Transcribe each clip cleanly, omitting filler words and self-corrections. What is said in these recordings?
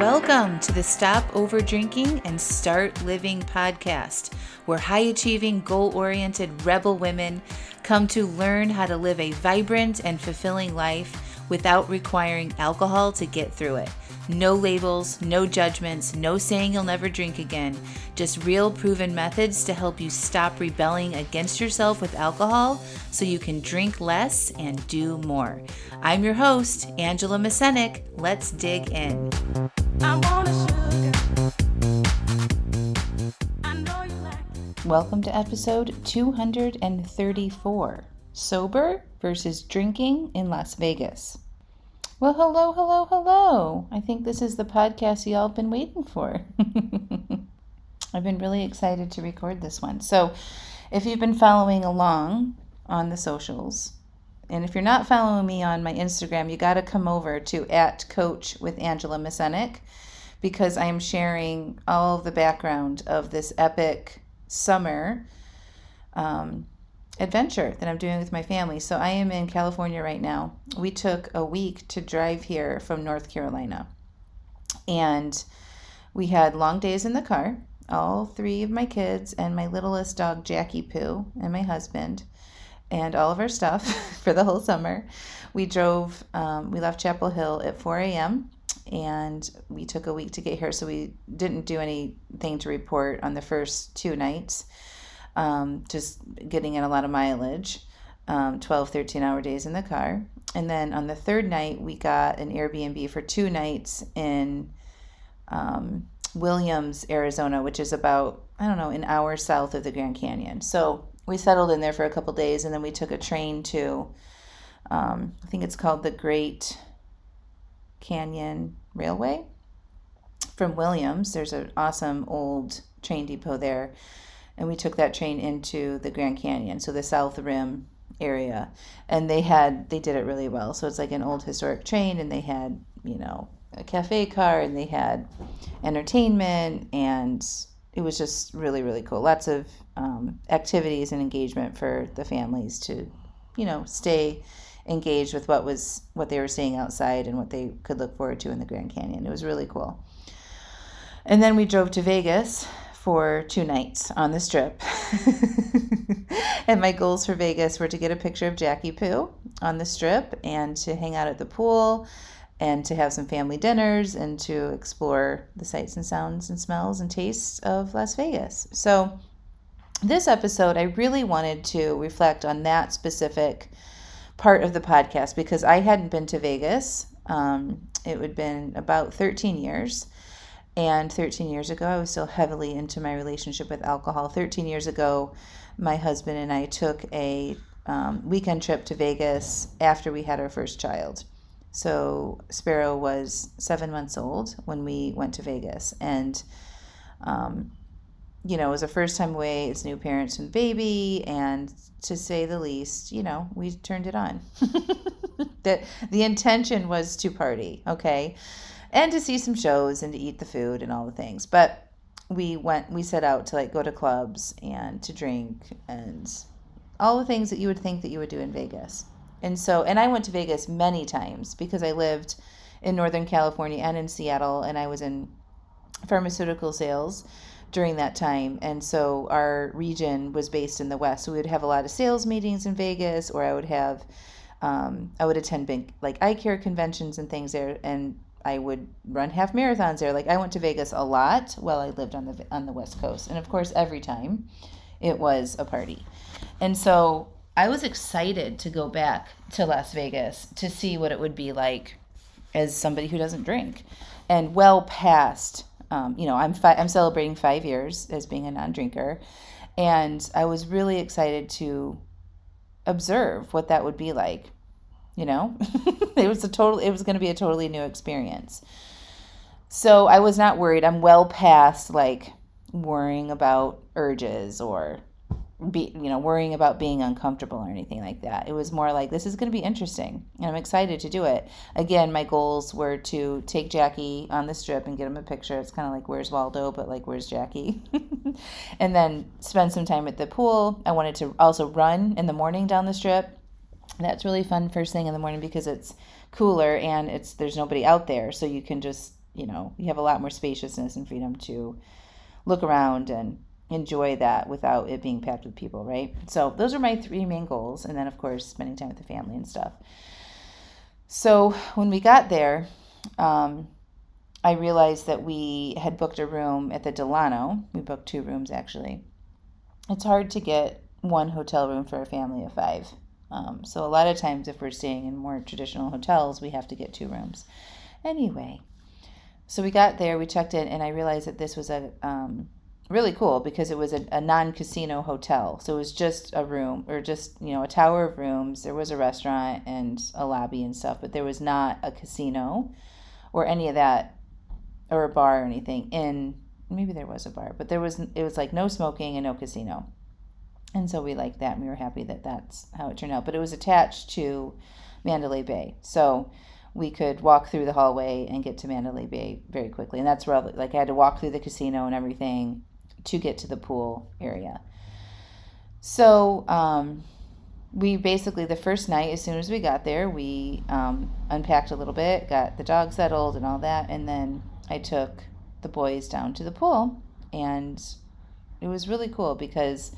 Welcome to the Stop Over Drinking and Start Living podcast, where high-achieving, goal-oriented rebel women come to learn how to live a vibrant and fulfilling life without requiring alcohol to get through it. No labels, no judgments, no saying you'll never drink again. Just real proven methods to help you stop rebelling against yourself with alcohol so you can drink less and do more. I'm your host, Angela Mascenik. Let's dig in. Welcome to episode 234, Sober versus Drinking in Las Vegas. Well, hello. I think this is the podcast y'all have been waiting for. I've been really excited to record this one. So if you've been following along on the socials, and if you're not following me on my Instagram, you got to come over to @coachwithangelamascenik, because I am sharing all of the background of this epic summer adventure that I'm doing with my family. So I am in California right now. We took a week to drive here from North Carolina, and we had long days in the car, all three of my kids and my littlest dog Jackie Poo and my husband and all of our stuff for the whole summer. We drove, we left Chapel Hill at 4 a.m. and we took a week to get here, so we didn't do anything to report on the first 2 nights. Just getting in a lot of mileage, 12, 13-hour days in the car. And then on the third night, we got an Airbnb for 2 nights in Williams, Arizona, which is about, an hour south of the Grand Canyon. So we settled in there for a couple days, and then we took a train to, I think it's called the Great Canyon Railway from Williams. There's an awesome old train depot there. And we took that train into the Grand Canyon, so the South Rim area. And they did it really well. So it's like an old historic train, and they had, a cafe car, and they had entertainment, and it was just really, really cool. Lots of activities and engagement for the families to, stay engaged with what they were seeing outside and what they could look forward to in the Grand Canyon. It was really cool. And then we drove to Vegas for 2 nights on the Strip. And my goals for Vegas were to get a picture of Jackie Poo on the Strip, and to hang out at the pool, and to have some family dinners, and to explore the sights and sounds and smells and tastes of Las Vegas. So this episode, I really wanted to reflect on that specific part of the podcast, because I hadn't been to Vegas. It would have been about 13 years. And 13 years ago, I was still heavily into my relationship with alcohol. 13 years ago, my husband and I took a weekend trip to Vegas after we had our first child. So Sparrow was 7 months old when we went to Vegas. And, it was a first time away as new parents and baby. And to say the least, we turned it on. The intention was to party, okay? And to see some shows and to eat the food and all the things. But we set out to go to clubs and to drink and all the things that you would think that you would do in Vegas. And I went to Vegas many times because I lived in Northern California and in Seattle, and I was in pharmaceutical sales during that time. And so our region was based in the West. So we would have a lot of sales meetings in Vegas, or I would attend big eye care conventions and things there, and I would run half marathons there. I went to Vegas a lot while I lived on the West Coast. And of course, every time it was a party. And so I was excited to go back to Las Vegas to see what it would be like as somebody who doesn't drink. And well past, I'm celebrating 5 years as being a non-drinker. And I was really excited to observe what that would be like. It was going to be a totally new experience. So I was not worried. I'm well past worrying about urges or worrying about being uncomfortable or anything like that. It was more like, this is going to be interesting, and I'm excited to do it. Again, my goals were to take Jackie on the Strip and get him a picture. It's kind of like Where's Waldo, but where's Jackie? And then spend some time at the pool. I wanted to also run in the morning down the Strip. That's really fun first thing in the morning because it's cooler and there's nobody out there, so you can just you have a lot more spaciousness and freedom to look around and enjoy that without it being packed with people, right? So those are my three main goals. And then, of course, spending time with the family and stuff. So when we got there, I realized that we had booked a room at the Delano. We booked 2 rooms, actually. It's hard to get one hotel room for a family of 5. So a lot of times if we're staying in more traditional hotels, we have to get 2 rooms. Anyway, so we got there, we checked in, and I realized that this was a really cool because it was a non-casino hotel. So it was just a room, or just, a tower of rooms. There was a restaurant and a lobby and stuff, but there was not a casino or any of that, or a bar or anything in. Maybe there was a bar, but it was like no smoking and no casino. And so we liked that, and we were happy that that's how it turned out. But it was attached to Mandalay Bay. So we could walk through the hallway and get to Mandalay Bay very quickly. And that's where, like, I had to walk through the casino and everything to get to the pool area. So we basically, the first night, as soon as we got there, we unpacked a little bit, got the dog settled and all that. And then I took the boys down to the pool. And it was really cool because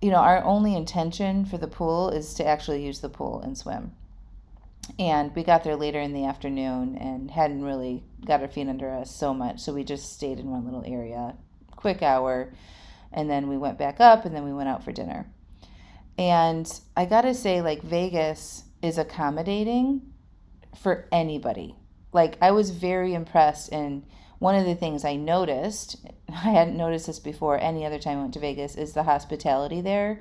our only intention for the pool is to actually use the pool and swim. And we got there later in the afternoon and hadn't really got our feet under us so much. So we just stayed in one little area, quick hour, and then we went back up, and then we went out for dinner. And I got to say, like, Vegas is accommodating for anybody. Like, I was very impressed, and one of the things I noticed, I hadn't noticed this before any other time I went to Vegas, is the hospitality there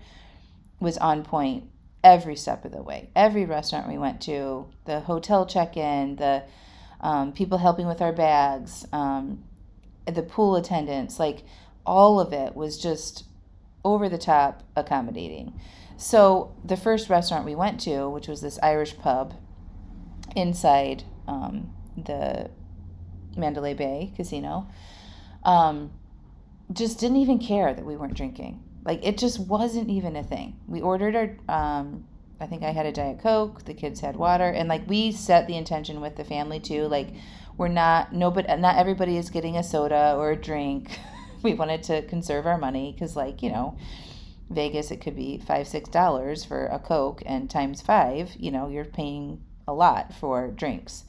was on point every step of the way. Every restaurant we went to, the hotel check-in, the people helping with our bags, the pool attendants, like, all of it was just over the top accommodating. So the first restaurant we went to, which was this Irish pub inside the Mandalay Bay Casino, just didn't even care that we weren't drinking. Like, it just wasn't even a thing. We ordered our, I think I had a Diet Coke, the kids had water, and, like, we set the intention with the family too. Like, not everybody is getting a soda or a drink. We wanted to conserve our money because, like, Vegas, it could be $5-6 for a Coke, and times 5, you're paying a lot for drinks.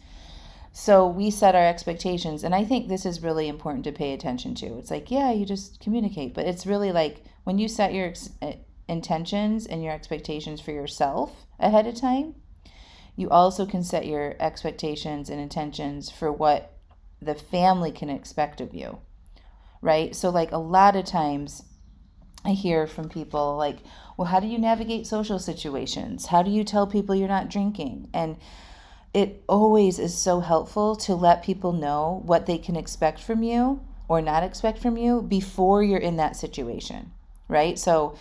So we set our expectations, and I think this is really important to pay attention to. It's like, yeah, you just communicate, but it's really like when you set your intentions and your expectations for yourself ahead of time, you also can set your expectations and intentions for what the family can expect of you, right? So, like, a lot of times I hear from people like, well, how do you navigate social situations? How do you tell people you're not drinking? And it always is so helpful to let people know what they can expect from you or not expect from you before you're in that situation, right? So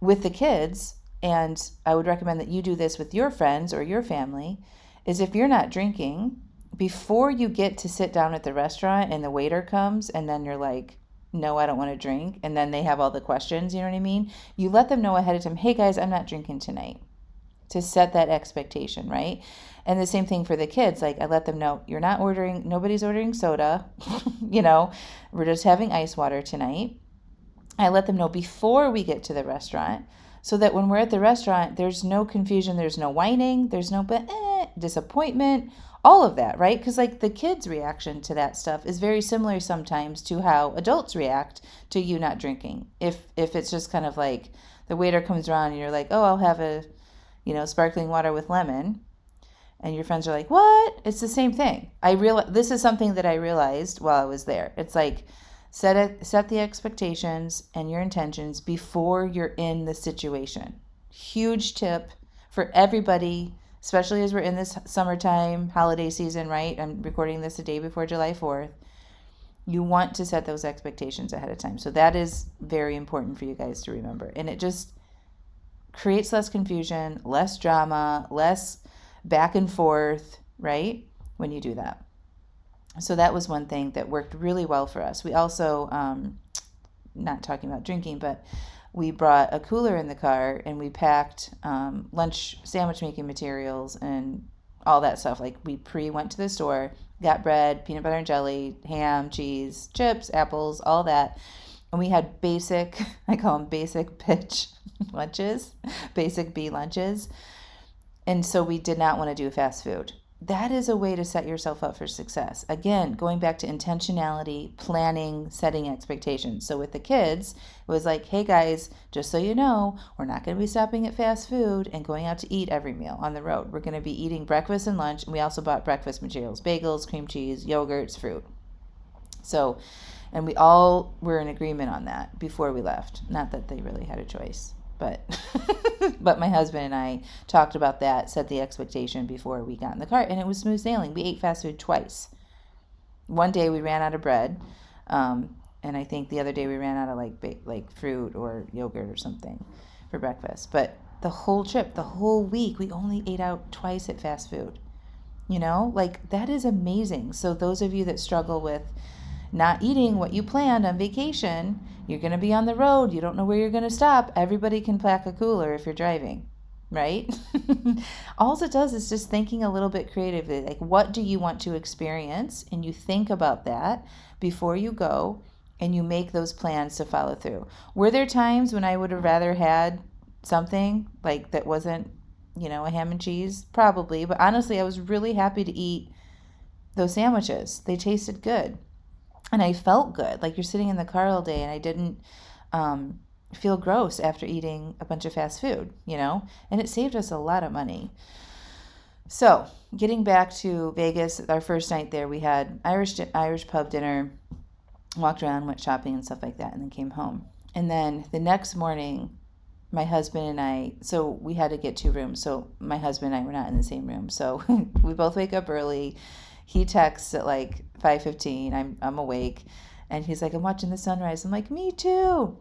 with the kids, and I would recommend that you do this with your friends or your family, is if you're not drinking, before you get to sit down at the restaurant and the waiter comes and then you're like, no, I don't want to drink, and then they have all the questions, you know what I mean? You let them know ahead of time, hey guys, I'm not drinking tonight, to set that expectation, right? And the same thing for the kids. Like, I let them know, nobody's ordering soda, we're just having ice water tonight. I let them know before we get to the restaurant so that when we're at the restaurant, there's no confusion, there's no whining, there's no disappointment, all of that, right? Because, like, the kids' reaction to that stuff is very similar sometimes to how adults react to you not drinking. If it's just kind of like the waiter comes around and you're like, oh, I'll have a sparkling water with lemon, and your friends are like, what? It's the same thing. This is something that I realized while I was there. It's like, set the expectations and your intentions before you're in the situation. Huge tip for everybody, especially as we're in this summertime holiday season, right? I'm recording this the day before July 4th. You want to set those expectations ahead of time. So that is very important for you guys to remember. And it just creates less confusion, less drama, less back and forth, right? When you do that. So that was one thing that worked really well for us. We also, not talking about drinking, but we brought a cooler in the car and we packed lunch sandwich making materials and all that stuff. Like we went to the store, got bread, peanut butter and jelly, ham, cheese, chips, apples, all that. And we had basic, I call them basic bitch lunches, basic B lunches. And so we did not want to do fast food. That is a way to set yourself up for success. Again, going back to intentionality, planning, setting expectations. So with the kids, it was like, hey guys, just so you know, we're not going to be stopping at fast food and going out to eat every meal on the road. We're going to be eating breakfast and lunch. And we also bought breakfast materials, bagels, cream cheese, yogurts, fruit. So, and we all were in agreement on that before we left. Not that they really had a choice. But my husband and I talked about that, set the expectation before we got in the car, and it was smooth sailing. We ate fast food twice. One day we ran out of bread, and I think the other day we ran out of like fruit or yogurt or something for breakfast. But the whole trip, the whole week, we only ate out twice at fast food. Like that is amazing. So those of you that struggle with not eating what you planned on vacation, you're going to be on the road, you don't know where you're going to stop. Everybody can pack a cooler if you're driving, right? All it does is just thinking a little bit creatively, like what do you want to experience? And you think about that before you go and you make those plans to follow through. Were there times when I would have rather had something like that wasn't, a ham and cheese? Probably, but honestly, I was really happy to eat those sandwiches. They tasted good. And I felt good. Like you're sitting in the car all day and I didn't feel gross after eating a bunch of fast food, and it saved us a lot of money. So getting back to Vegas, our first night there, we had Irish pub dinner, walked around, went shopping and stuff like that, and then came home. And then the next morning, my husband and I, so we had to get 2 rooms. So my husband and I were not in the same room. So we both wake up early. He texts at like 5:15. I'm awake, and he's like, "I'm watching the sunrise." I'm like, "Me too."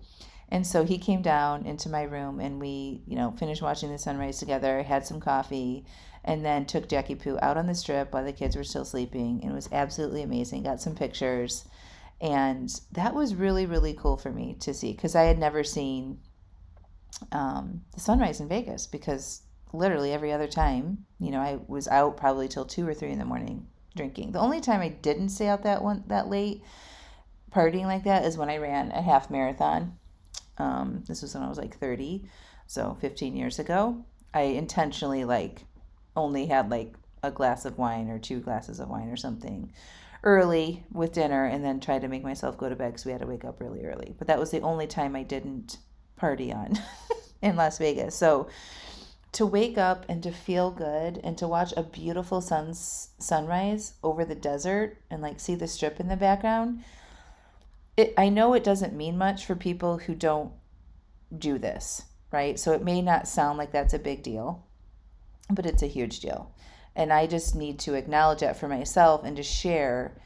And so he came down into my room, and we, finished watching the sunrise together. Had some coffee, and then took Jackie Poo out on the strip while the kids were still sleeping. And it was absolutely amazing. Got some pictures, and that was really, really cool for me to see because I had never seen the sunrise in Vegas because literally every other time, I was out probably till 2 or 3 in the morning drinking. The only time I didn't stay out that late partying like that is when I ran a half marathon. This was when I was like 30, so 15 years ago. I intentionally only had a glass of wine or 2 glasses of wine or something early with dinner, and then tried to make myself go to bed because we had to wake up really early. But that was the only time I didn't party on in Las Vegas. So to wake up and to feel good and to watch a beautiful sunrise over the desert and see the strip in the background, I know it doesn't mean much for people who don't do this, right? So it may not sound like that's a big deal, but it's a huge deal. And I just need to acknowledge that for myself and to share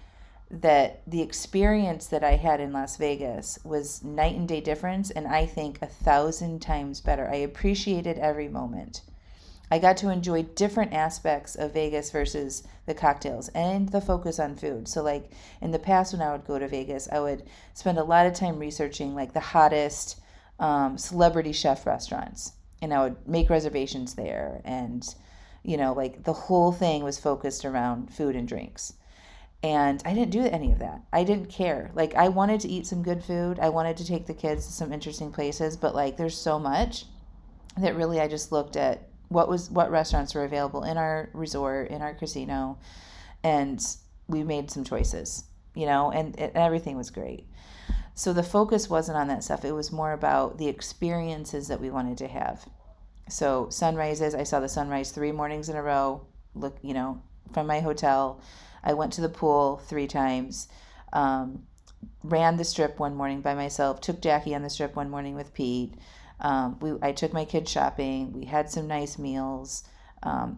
that the experience that I had in Las Vegas was night and day difference, and I think 1,000 times better. I appreciated every moment. I got to enjoy different aspects of Vegas versus the cocktails and the focus on food. So in the past when I would go to Vegas, I would spend a lot of time researching the hottest celebrity chef restaurants, and I would make reservations there, and the whole thing was focused around food and drinks. And I didn't do any of that. I didn't care. I wanted to eat some good food. I wanted to take the kids to some interesting places, but there's so much that really I just looked at what restaurants were available in our resort, in our casino, and we made some choices, and everything was great. So the focus wasn't on that stuff. It was more about the experiences that we wanted to have. So sunrises, I saw the sunrise 3 mornings in a row, from my hotel. I went to the pool 3 times, ran the strip one morning by myself, took Jackie on the strip one morning with Pete. I took my kids shopping. We had some nice meals.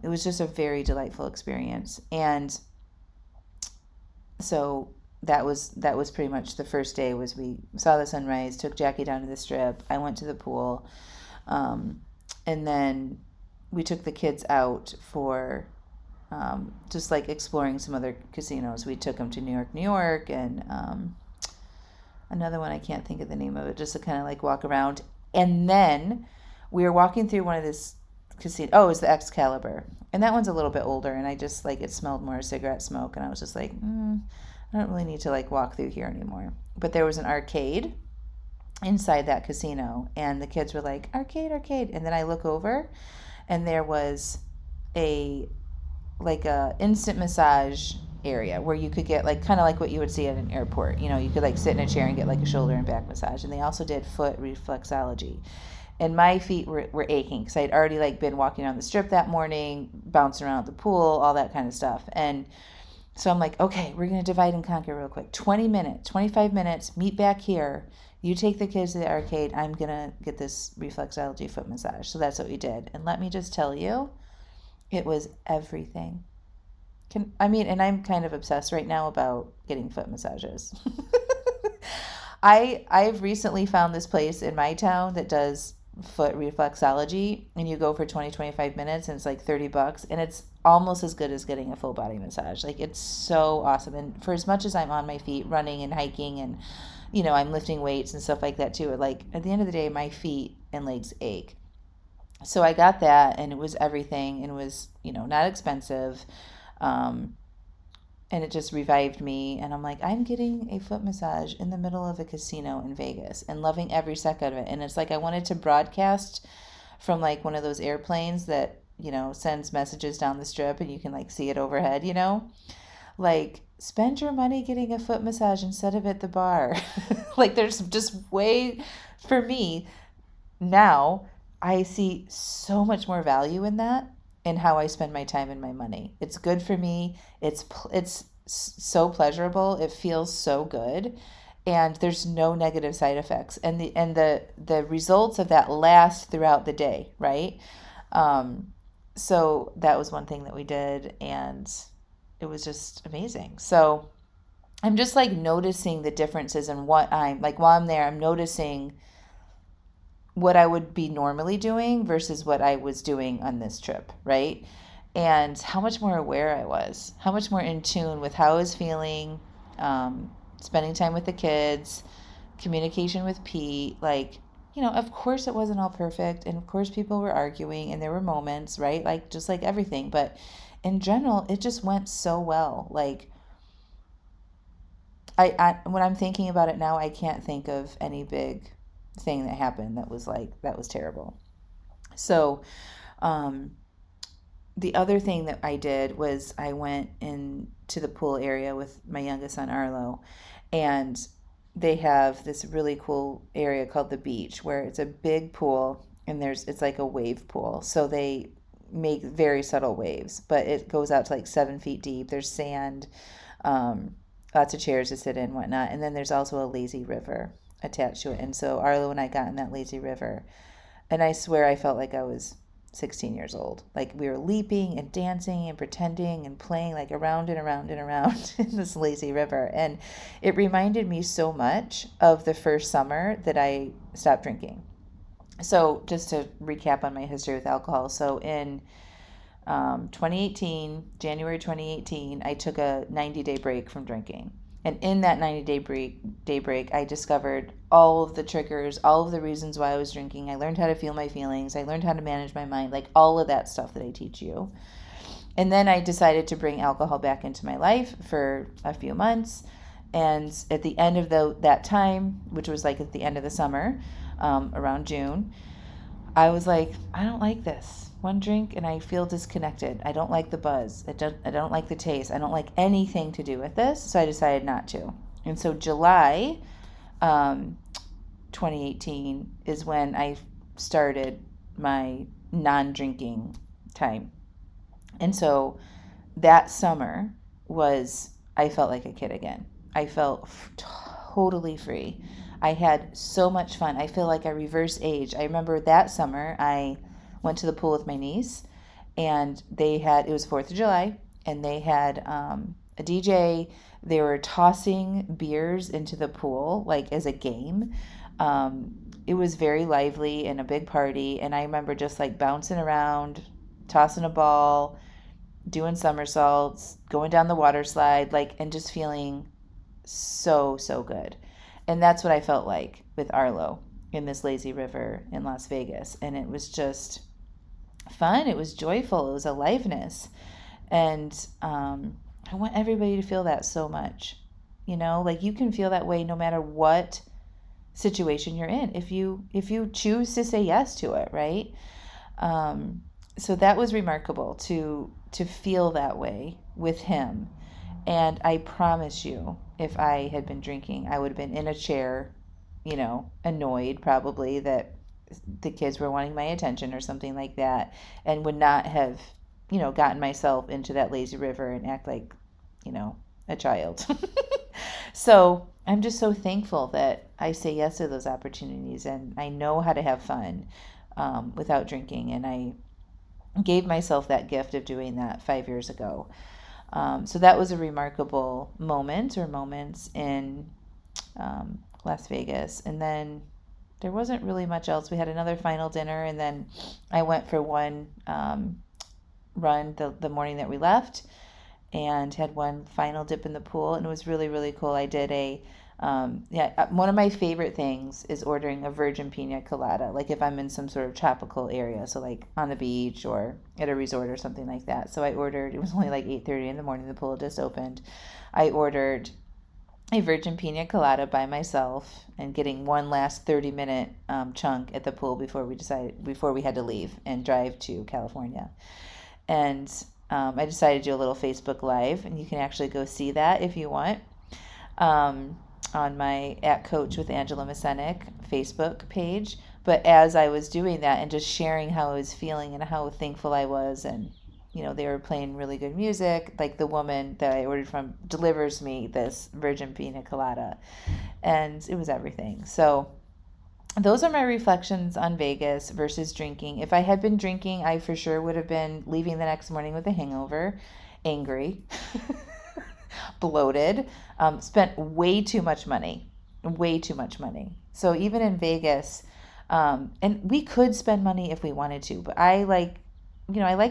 It was just a very delightful experience. And so that was pretty much the first day. Was we saw the sunrise, took Jackie down to the strip. I went to the pool, and then we took the kids out for just exploring some other casinos. We took them to New York, and another one I can't think of the name of it. Just to kind of walk around. And then we were walking through one of this casino. Oh, it was the Excalibur. And that one's a little bit older, and I just like it smelled more of cigarette smoke, and I was just like, I don't really need to like walk through here anymore. But there was an arcade inside that casino, and the kids were like, arcade, arcade. And then I look over, and there was a like a instant massage area where you could get like kind of like what you would see at an airport. You know, you could like sit in a chair and get like a shoulder and back massage. And they also did foot reflexology. And my feet were aching because I'd already like been walking on the strip that morning, bouncing around at the pool, all that kind of stuff. And so I'm like, okay, we're going to divide and conquer real quick. 20 minutes, 25 minutes, meet back here. You take the kids to the arcade. I'm going to get this reflexology foot massage. So that's what we did. And let me just tell you, it was everything. And I'm kind of obsessed right now about getting foot massages. I've recently found this place in my town that does foot reflexology, and you go for 20-25 minutes, and it's like $30, and it's almost as good as getting a full body massage. Like, it's so awesome. And for as much as I'm on my feet running and hiking, and I'm lifting weights and stuff like that too, like at the end of the day my feet and legs ache. So I got that, and it was everything, and it was not expensive. And it just revived me, and I'm like, I'm getting a foot massage in the middle of a casino in Vegas and loving every second of it. And it's like I wanted to broadcast from like one of those airplanes that sends messages down the strip, and you can like see it overhead, like, spend your money getting a foot massage instead of at the bar. Like, there's just way, for me now, I see so much more value in that and how I spend my time and my money. It's good for me. It's so pleasurable. It feels so good, and there's no negative side effects. And the results of that last throughout the day, right? So that was one thing that we did, and it was just amazing. So I'm just like noticing the differences in what I'm like while I'm there. I'm noticing what I would be normally doing versus what I was doing on this trip, right? And how much more aware I was, how much more in tune with how I was feeling, spending time with the kids, communication with Pete. Like, of course it wasn't all perfect, and of course people were arguing, and there were moments, right? Like, just like everything. But in general, it just went so well. Like, I when I'm thinking about it now, I can't think of any big thing that happened that was terrible. So the other thing that I did was I went into the pool area with my youngest son Arlo, and they have this really cool area called the beach where it's a big pool, and it's like a wave pool. So they make very subtle waves, but it goes out to like 7 feet deep. There's sand, lots of chairs to sit in, whatnot, and then there's also a lazy river attached to it. And so Arlo and I got in that lazy river, and I swear I felt like I was 16 years old. Like, we were leaping and dancing and pretending and playing like around and around and around in this lazy river. And it reminded me so much of the first summer that I stopped drinking. So just to recap on my history with alcohol. So in January 2018, I took a 90-day break from drinking. And in that 90-day break, I discovered all of the triggers, all of the reasons why I was drinking. I learned how to feel my feelings. I learned how to manage my mind, like all of that stuff that I teach you. And then I decided to bring alcohol back into my life for a few months. And at the end of that time, which was like at the end of the summer, around June, I was like, I don't like this. One drink and I feel disconnected. I don't like the buzz. I don't like the taste. I don't like anything to do with this. So I decided not to. And so July 2018 is when I started my non-drinking time. And so that summer I felt like a kid again. I felt totally free. I had so much fun. I feel like I reverse age. I remember that summer I went to the pool with my niece, and it was 4th of July, and they had a DJ. They were tossing beers into the pool, like as a game. It was very lively and a big party, and I remember just like bouncing around, tossing a ball, doing somersaults, going down the water slide, like, and just feeling so good. And that's what I felt like with Arlo in this lazy river in Las Vegas. And it was just fun. It was joyful. It was aliveness. And I want everybody to feel that so much. Like you can feel that way no matter what situation you're in if you choose to say yes to it, right? So that was remarkable to feel that way with him. And I promise you, if I had been drinking, I would have been in a chair, annoyed probably that the kids were wanting my attention or something like that, and would not have, gotten myself into that lazy river and act like, a child. So I'm just so thankful that I say yes to those opportunities, and I know how to have fun without drinking. And I gave myself that gift of doing that 5 years ago. So that was a remarkable moment or moments in Las Vegas. And then there wasn't really much else. We had another final dinner, and then I went for one run the morning that we left, and had one final dip in the pool, and it was really, really cool. I did one of my favorite things is ordering a virgin pina colada, like if I'm in some sort of tropical area, so like on the beach or at a resort or something like that. So I ordered, it was only like 8:30 in the morning, the pool just opened. I ordered a virgin pina colada by myself, and getting one last 30-minute chunk at the pool before we had to leave and drive to California. And I decided to do a little Facebook Live, and you can actually go see that if you want, on my @Coach with Angela Mascenik Facebook page. But as I was doing that and just sharing how I was feeling and how thankful I was, and they were playing really good music, like the woman that I ordered from delivers me this virgin pina colada, and it was everything. So those are my reflections on Vegas versus drinking. If I had been drinking, I for sure would have been leaving the next morning with a hangover, angry, bloated, spent way too much money, way too much money. So even in Vegas, and we could spend money if we wanted to, but I like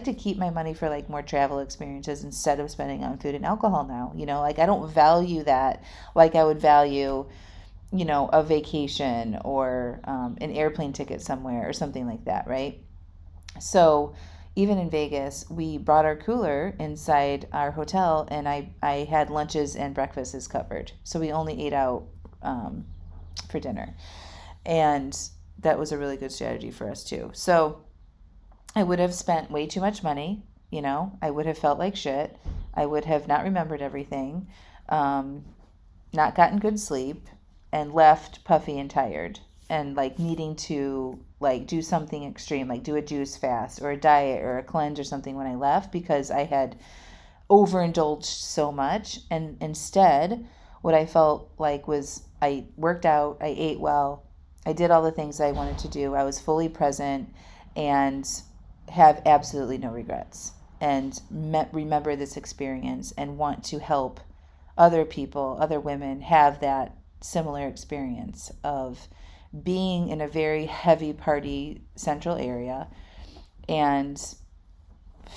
to keep my money for like more travel experiences instead of spending on food and alcohol now. Like I don't value that like I would value a vacation or an airplane ticket somewhere or something like that, right? So even in Vegas, we brought our cooler inside our hotel, and I had lunches and breakfasts covered. So we only ate out for dinner. And that was a really good strategy for us too. So I would have spent way too much money. I would have felt like shit. I would have not remembered everything, not gotten good sleep, and left puffy and tired, and like needing to like do something extreme, like do a juice fast or a diet or a cleanse or something when I left, because I had overindulged so much. And instead, what I felt like was I worked out, I ate well, I did all the things I wanted to do, I was fully present, and have absolutely no regrets, and remember this experience and want to help other people, other women, have that similar experience of being in a very heavy party central area and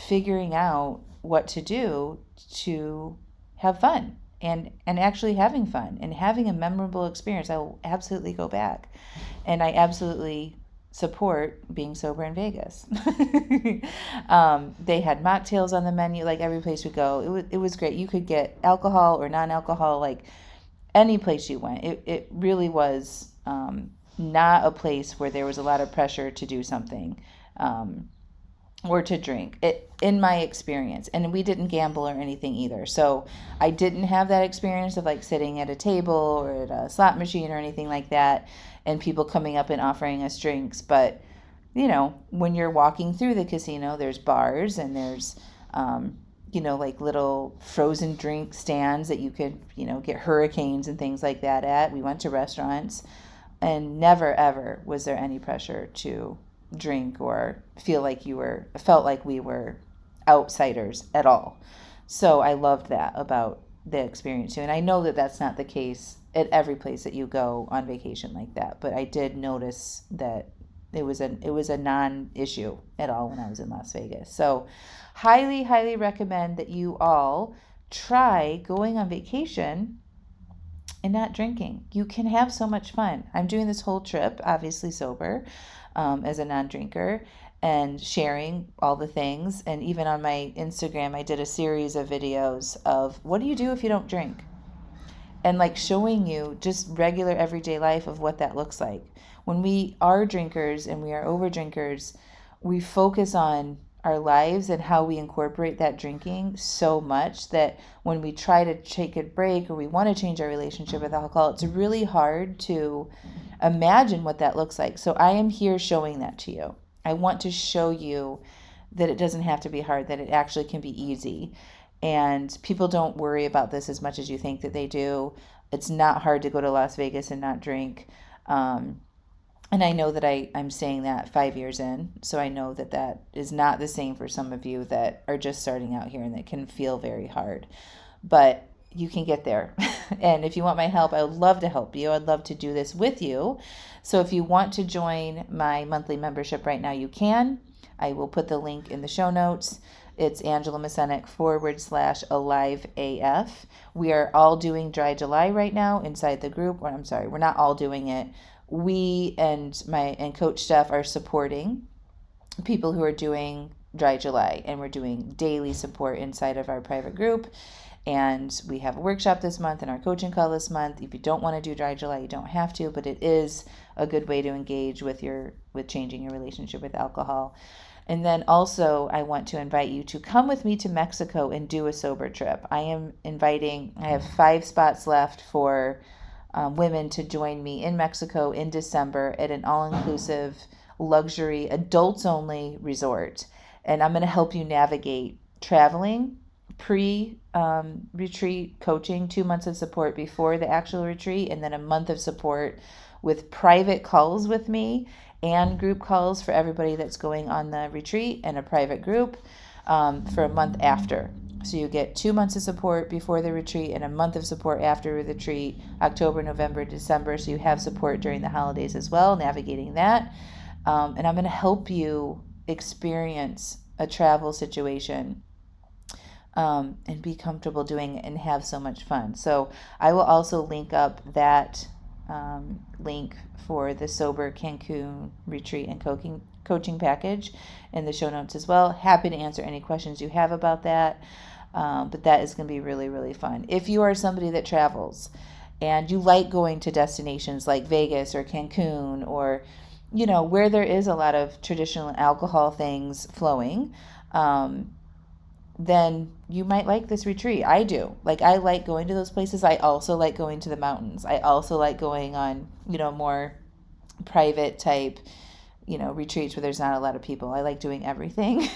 figuring out what to do to have fun, and actually having fun and having a memorable experience. I will absolutely go back, and I absolutely support being sober in Vegas. They had mocktails on the menu, like every place we go. It was great. You could get alcohol or non-alcohol, like any place you went. It really was not a place where there was a lot of pressure to do something or to drink, in my experience. And we didn't gamble or anything either. So I didn't have that experience of like sitting at a table or at a slot machine or anything like that, and people coming up and offering us drinks. But, when you're walking through the casino, there's bars, and there's, like little frozen drink stands that you could, get hurricanes and things like that at. We went to restaurants, and never, ever was there any pressure to drink or felt like we were outsiders at all. So I loved that about the experience too. And I know that that's not the case at every place that you go on vacation like that, but I did notice that it was a non-issue at all when I was in Las Vegas. So highly, highly recommend that you all try going on vacation and not drinking. You can have so much fun. I'm doing this whole trip, obviously sober, as a non-drinker, and sharing all the things. And even on my Instagram, I did a series of videos of what do you do if you don't drink? And like showing you just regular everyday life of what that looks like. When we are drinkers and we are over drinkers, we focus on our lives and how we incorporate that drinking so much that when we try to take a break or we want to change our relationship with alcohol, it's really hard to imagine what that looks like. So I am here showing that to you. I want to show you that it doesn't have to be hard, that it actually can be easy. And people don't worry about this as much as you think that they do. It's not hard to go to Las Vegas and not drink. And I know that I'm saying that 5 years in, so I know that that is not the same for some of you that are just starting out here and that can feel very hard. But you can get there. And if you want my help, I would love to help you. I'd love to do this with you. So if you want to join my monthly membership right now, you can. I will put the link in the show notes. It's Angela Mascenik /AliveAF. We are all doing Dry July right now inside the group. Or I'm sorry, we're not all doing it. We and Coach Steph are supporting people who are doing Dry July, and we're doing daily support inside of our private group. And we have a workshop this month and our coaching call this month. If you don't want to do Dry July, you don't have to, but it is a good way to engage with changing your relationship with alcohol. And then also, I want to invite you to come with me to Mexico and do a sober trip. I have 5 spots left for women to join me in Mexico in December at an all-inclusive, luxury, adults-only resort. And I'm going to help you navigate traveling, pre-retreat coaching, 2 months of support before the actual retreat, and then a month of support with private calls with me and group calls for everybody that's going on the retreat, and a private group for a month after. So you get 2 months of support before the retreat and a month of support after the retreat, October, November, December. So you have support during the holidays as well, navigating that. And I'm going to help you experience a travel situation and be comfortable doing it and have so much fun. So I will also link up that link for the Sober Cancun retreat and coaching package in the show notes as well. Happy to answer any questions you have about that. But that is going to be really, really fun. If you are somebody that travels and you like going to destinations like Vegas or Cancun, or, where there is a lot of traditional alcohol things flowing, then you might like this retreat. I do. I like going to those places. I also like going to the mountains. I also like going on, more private type, retreats where there's not a lot of people. I like doing everything.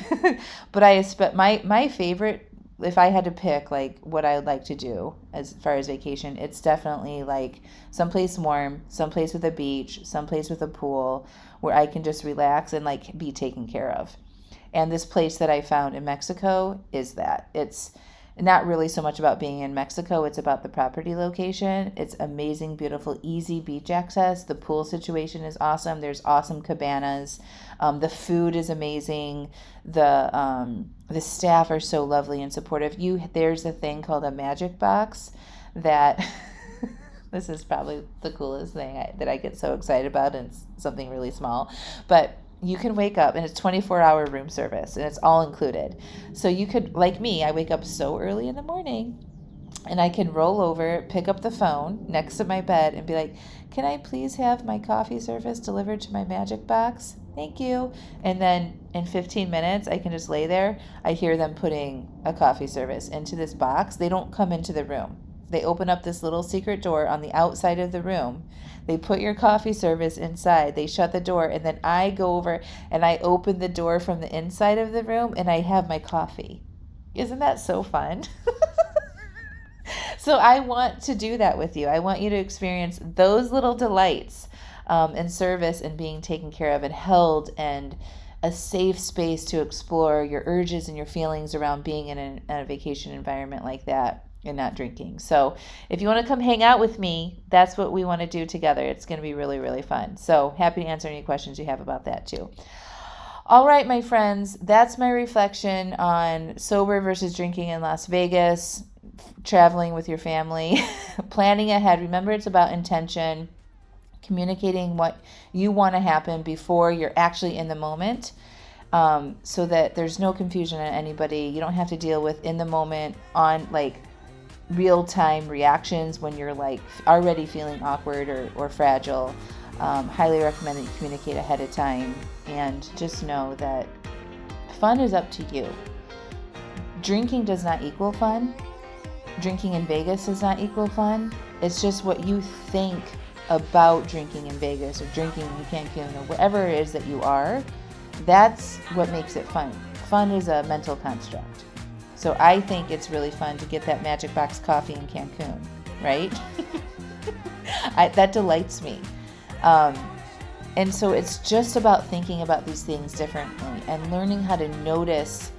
But my favorite, if I had to pick what I would like to do as far as vacation, it's definitely someplace warm, someplace with a beach, someplace with a pool where I can just relax and be taken care of. And this place that I found in Mexico is that. It's not really so much about being in Mexico, it's about the property location. It's amazing, beautiful, easy beach access. The pool situation is awesome. There's awesome cabanas. The food is amazing. The staff are so lovely and supportive. There's a thing called a magic box that this is probably the coolest thing that I get so excited about, and it's something really small. But you can wake up, and it's 24-hour room service, and it's all included. So you could, like me, I wake up so early in the morning, and I can roll over, pick up the phone next to my bed, and be like, can I please have my coffee service delivered to my magic box? Thank you. And then in 15 minutes, I can just lay there. I hear them putting a coffee service into this box. They don't come into the room. They open up this little secret door on the outside of the room. They put your coffee service inside. They shut the door, and then I go over and I open the door from the inside of the room, and I have my coffee. Isn't that so fun? So I want to do that with you. I want you to experience those little delights and service and being taken care of and held, and a safe space to explore your urges and your feelings around being in a vacation environment like that and not drinking. So if you want to come hang out with me, that's what we want to do together. It's going to be really, really fun. So happy to answer any questions you have about that too. All right, my friends, that's my reflection on sober versus drinking in Las Vegas, traveling with your family, planning ahead. Remember, it's about intention, communicating what you want to happen before you're actually in the moment. so that there's no confusion on anybody. You don't have to deal with in the moment on like real-time reactions when you're like already feeling awkward or fragile. Highly recommend that you communicate ahead of time, and just know that fun is up to you. Drinking does not equal fun. Drinking in Vegas does not equal fun. It's just what you think about drinking in Vegas or drinking in Cancun or whatever it is that you are. That's what makes it fun. Fun is a mental construct. So I think it's really fun to get that Magic Box coffee in Cancun, right? That delights me. And so it's just about thinking about these things differently and learning how to notice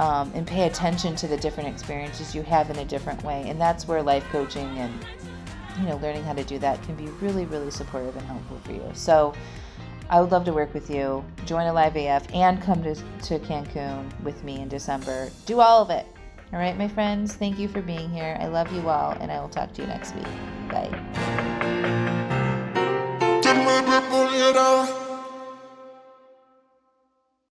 and pay attention to the different experiences you have in a different way. And that's where life coaching and learning how to do that can be really, really supportive and helpful for you. So I would love to work with you. Join Alive AF and come to Cancun with me in December. Do all of it. All right, my friends. Thank you for being here. I love you all, and I will talk to you next week. Bye.